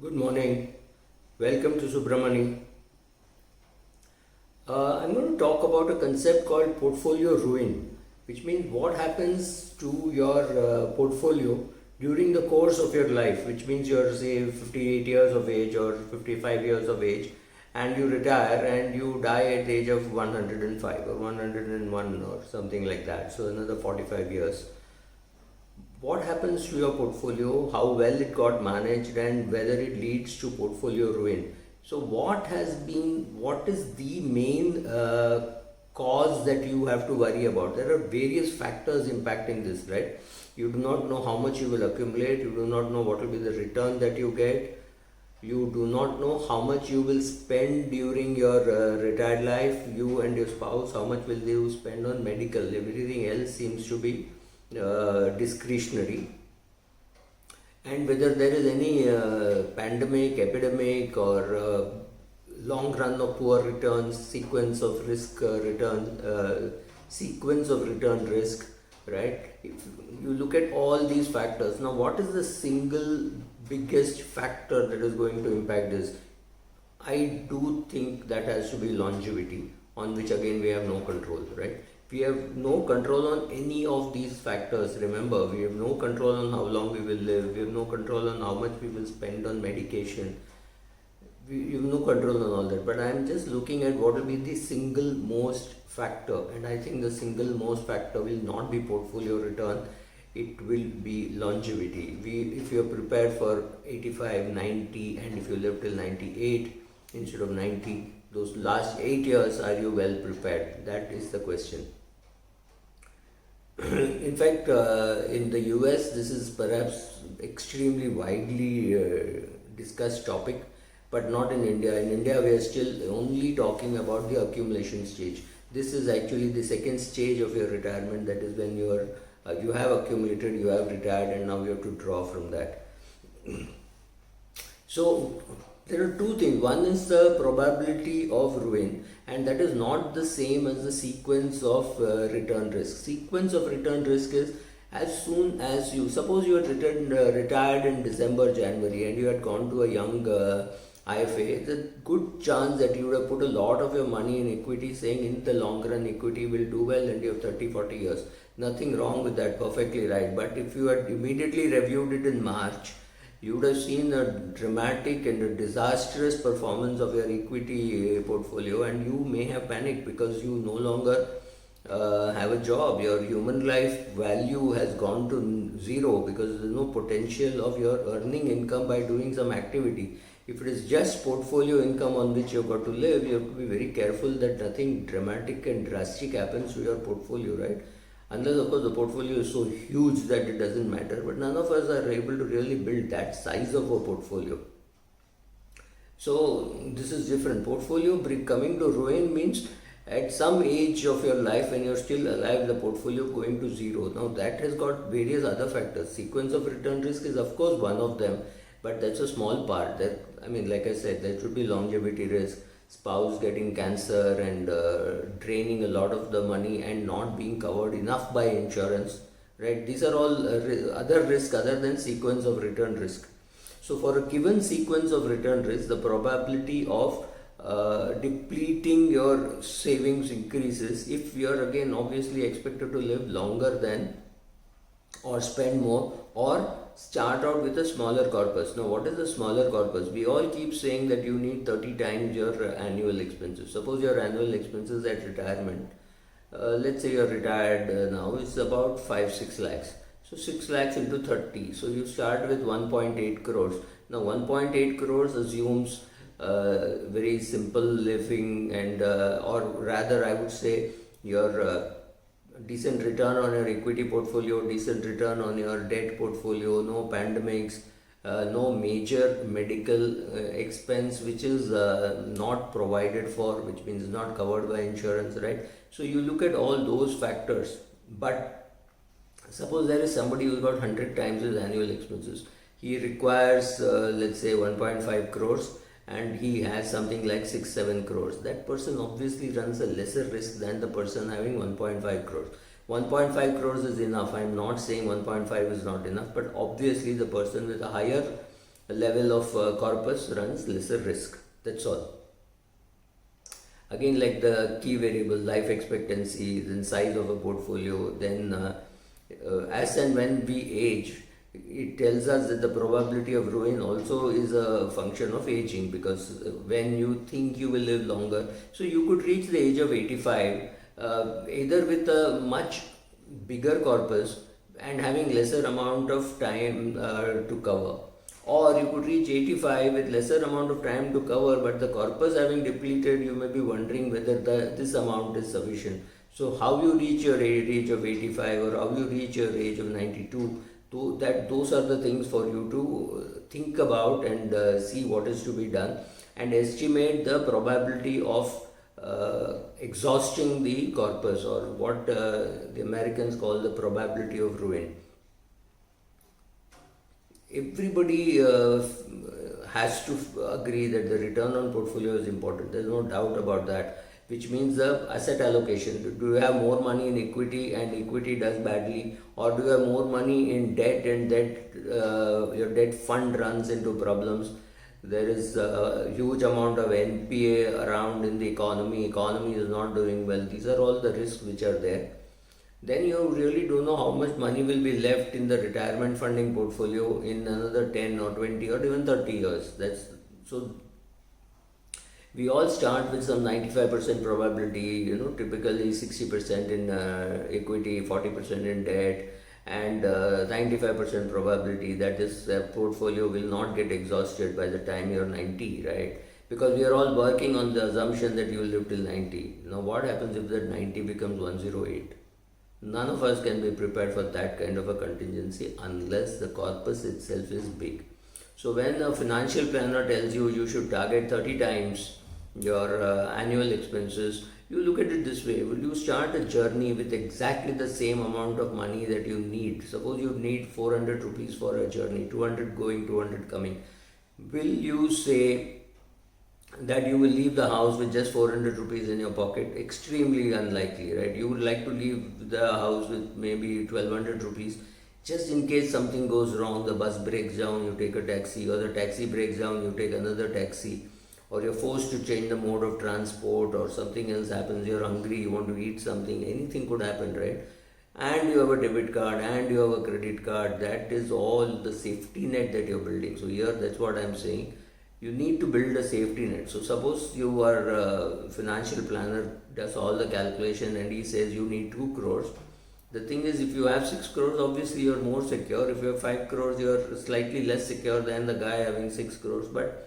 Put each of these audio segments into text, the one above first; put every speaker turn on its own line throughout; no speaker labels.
Good morning. Welcome to Subramani. I'm going to talk about a concept called portfolio ruin, which means what happens to your portfolio during the course of your life, which means you're, say, 58 years of age or 55 years of age, and you retire and you die at the age of 105 or 101 or something like that. So, another 45 years. What happens to your portfolio, how well it got managed, and whether it leads to portfolio ruin. So, what is the main cause that you have to worry about? There are various factors impacting this, right? You do not know how much you will accumulate, you do not know what will be the return that you get, you do not know how much you will spend during your retired life, you and your spouse, how much will you spend on medical, everything else seems to be discretionary, and whether there is any pandemic, epidemic, or long run of poor returns, sequence of return risk, right? If you look at all these factors, now what is the single biggest factor that is going to impact this? I do think that has to be longevity, on which again we have no control, right? We have no control on any of these factors. Remember, we have no control on how long we will live, we have no control on how much we will spend on medication, we have no control on all that. But I am just looking at what will be the single most factor, and I think the single most factor will not be portfolio return, it will be longevity. If you are prepared for 85, 90, and if you live till 98 instead of 90, those last 8 years, are you well prepared? That is the question. In fact, in the US, this is perhaps extremely widely discussed topic, but not in India. In India, we are still only talking about the accumulation stage. This is actually the second stage of your retirement. That is when you have accumulated, you have retired, and now you have to draw from that. So there are two things. One is the probability of ruin, and that is not the same as the sequence of return risk. Sequence of return risk is as soon as suppose you had retired in December, January, and you had gone to a young IFA, there's a good chance that you would have put a lot of your money in equity, saying in the long run equity will do well, and you have 30, 40 years. Nothing wrong with that, perfectly right. But if you had immediately reviewed it in March, you would have seen a dramatic and a disastrous performance of your equity portfolio, and you may have panicked because you no longer have a job. Your human life value has gone to zero because there is no potential of your earning income by doing some activity. If it is just portfolio income on which you have got to live, you have to be very careful that nothing dramatic and drastic happens to your portfolio, right? Unless, of course, the portfolio is so huge that it doesn't matter, but none of us are able to really build that size of a portfolio. So this is different. Portfolio coming to ruin means at some age of your life when you're still alive, the portfolio going to zero. Now that has got various other factors. Sequence of return risk is of course one of them, but that's a small part. Like I said, there should be longevity risk, spouse getting cancer and draining a lot of the money and not being covered enough by insurance, right? These are all other risks other than sequence of return risk. So for a given sequence of return risk, the probability of depleting your savings increases if you are again obviously expected to live longer than, or spend more, or start out with a smaller corpus. Now, what is a smaller corpus? We all keep saying that you need 30 times your annual expenses. Suppose your annual expenses at retirement, let's say you're retired now, it's about 5-6 lakhs. So 6 lakhs into 30. So you start with 1.8 crores. Now 1.8 crores assumes very simple living, and or rather I would say your decent return on your equity portfolio, decent return on your debt portfolio, no pandemics, no major medical expense which is not provided for, which means not covered by insurance, right? So you look at all those factors. But suppose there is somebody who's got 100 times his annual expenses. He requires, let's say, 1.5 crores, and he has something like 6-7 crores. That person obviously runs a lesser risk than the person having 1.5 crores. 1.5 crores is enough. I'm not saying 1.5 is not enough, but obviously the person with a higher level of corpus runs lesser risk. That's all. Again, like the key variable, life expectancy, then size of a portfolio, then as and when we age, it tells us that the probability of ruin also is a function of aging, because when you think you will live longer, so you could reach the age of 85 either with a much bigger corpus and having lesser amount of time to cover, or you could reach 85 with lesser amount of time to cover, but the corpus having depleted, you may be wondering whether this amount is sufficient. So how you reach your age of 85 or how you reach your age of 92, those are the things for you to think about and see what is to be done and estimate the probability of exhausting the corpus, or what the Americans call the probability of ruin. Everybody has to agree that the return on portfolio is important. There's no doubt about that, which means the asset allocation. Do you have more money in equity and equity does badly, or do you have more money in debt and your debt fund runs into problems? There is a huge amount of NPA around in the economy. Economy is not doing well. These are all the risks which are there. Then you really don't know how much money will be left in the retirement funding portfolio in another 10 or 20 or even 30 years. So we all start with some 95% probability, typically 60% in equity, 40% in debt, and 95% probability that this portfolio will not get exhausted by the time you're 90, right? Because we are all working on the assumption that you will live till 90. Now what happens if that 90 becomes 108? None of us can be prepared for that kind of a contingency unless the corpus itself is big. So when a financial planner tells you you should target 30 times your annual expenses, you look at it this way: will you start a journey with exactly the same amount of money that you need? Suppose you need 400 rupees for a journey, 200 going, 200 coming. Will you say that you will leave the house with just 400 rupees in your pocket? Extremely unlikely, right? You would like to leave the house with maybe 1200 rupees, just in case something goes wrong. The bus breaks down, you take a taxi, or the taxi breaks down, you take another taxi, or you're forced to change the mode of transport, or something else happens, you're hungry, you want to eat something, anything could happen, right? And you have a debit card and you have a credit card. That is all the safety net that you're building. So here, that's what I'm saying, you need to build a safety net. So suppose you are a financial planner, does all the calculation, and he says you need 2 crores. The thing is, if you have 6 crores, obviously you're more secure. If you have 5 crores, you're slightly less secure than the guy having 6 crores. But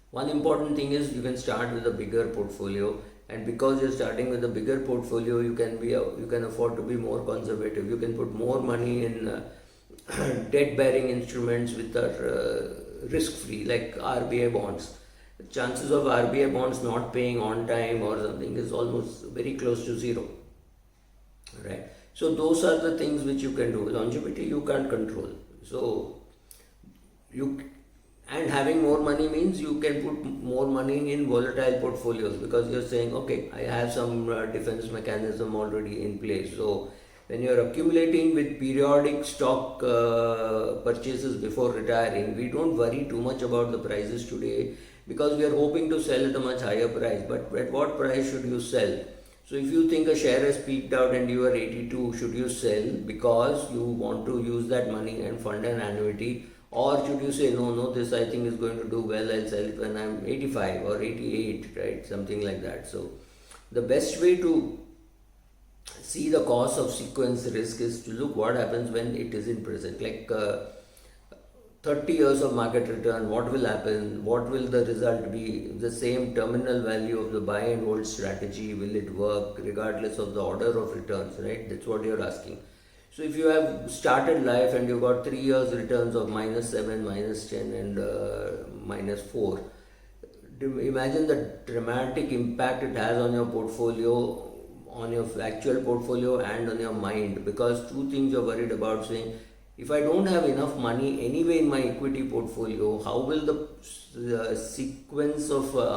one important thing is, you can start with a bigger portfolio, and because you're starting with a bigger portfolio, you can afford to be more conservative. You can put more money in debt bearing instruments which are risk free, like RBI bonds. The chances of RBI bonds not paying on time or something is almost very close to zero, right? So those are the things which you can do. Longevity you can't control. So and having more money means you can put more money in volatile portfolios, because you're saying, okay, I have some defense mechanism already in place. So when you're accumulating with periodic stock purchases before retiring, we don't worry too much about the prices today, because we are hoping to sell at a much higher price. But at what price should you sell? So if you think a share has peaked out and you are 82, should you sell because you want to use that money and fund an annuity? Or should you say, no, this I think is going to do well, I'll sell it when I'm 85 or 88, right? Something like that. So the best way to see the cost of sequence risk is to look what happens when it is in present. Like 30 years of market return, what will happen? What will the result be? The same terminal value of the buy and hold strategy, will it work regardless of the order of returns, right? That's what you're asking. So if you have started life and you got 3 years returns of -7, -10 and -4, imagine the dramatic impact it has on your portfolio, on your actual portfolio and on your mind. Because two things you're worried about, saying, if I don't have enough money anyway in my equity portfolio, how will the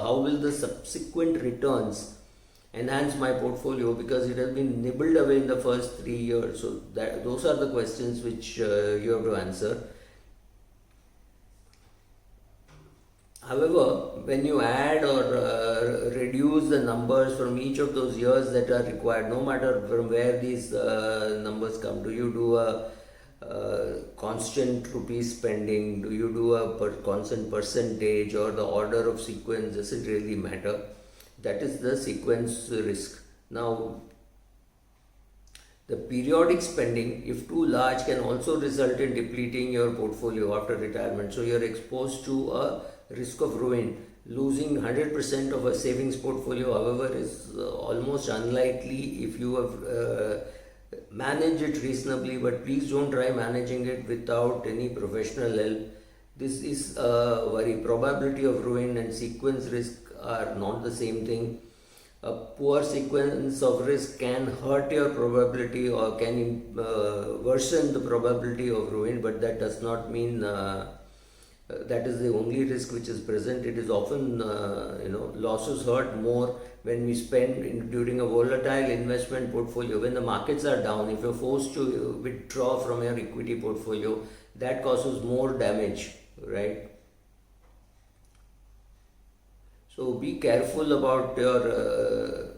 how will the subsequent returns enhance my portfolio, because it has been nibbled away in the first 3 years. So those are the questions which you have to answer. However, when you add or reduce the numbers from each of those years that are required, no matter from where these numbers come, do you do a constant rupee spending, do you do a constant percentage, or the order of sequence, does it really matter? That is the sequence risk. Now, the periodic spending, if too large, can also result in depleting your portfolio after retirement. So you're exposed to a risk of ruin. Losing 100% of a savings portfolio, however, is almost unlikely if you have managed it reasonably. But please don't try managing it without any professional help. This is a worry. Probability of ruin and sequence risk are not the same thing. A poor sequence of risk can hurt your probability or can worsen the probability of ruin, but that does not mean that is the only risk which is present. It is often, losses hurt more when we spend during a volatile investment portfolio. When the markets are down, if you're forced to withdraw from your equity portfolio, that causes more damage, right? So be careful about your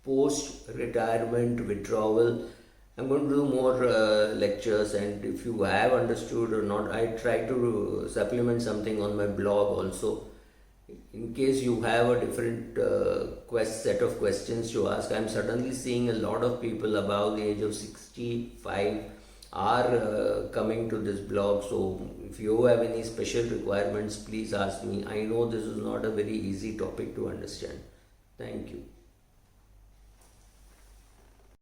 post-retirement withdrawal. I'm going to do more lectures, and if you have understood or not, I try to supplement something on my blog also. In case you have a different set of questions to ask, I'm suddenly seeing a lot of people above the age of 65 are coming to this blog. So if you have any special requirements, please ask me. I know this is not a very easy topic to understand. Thank you.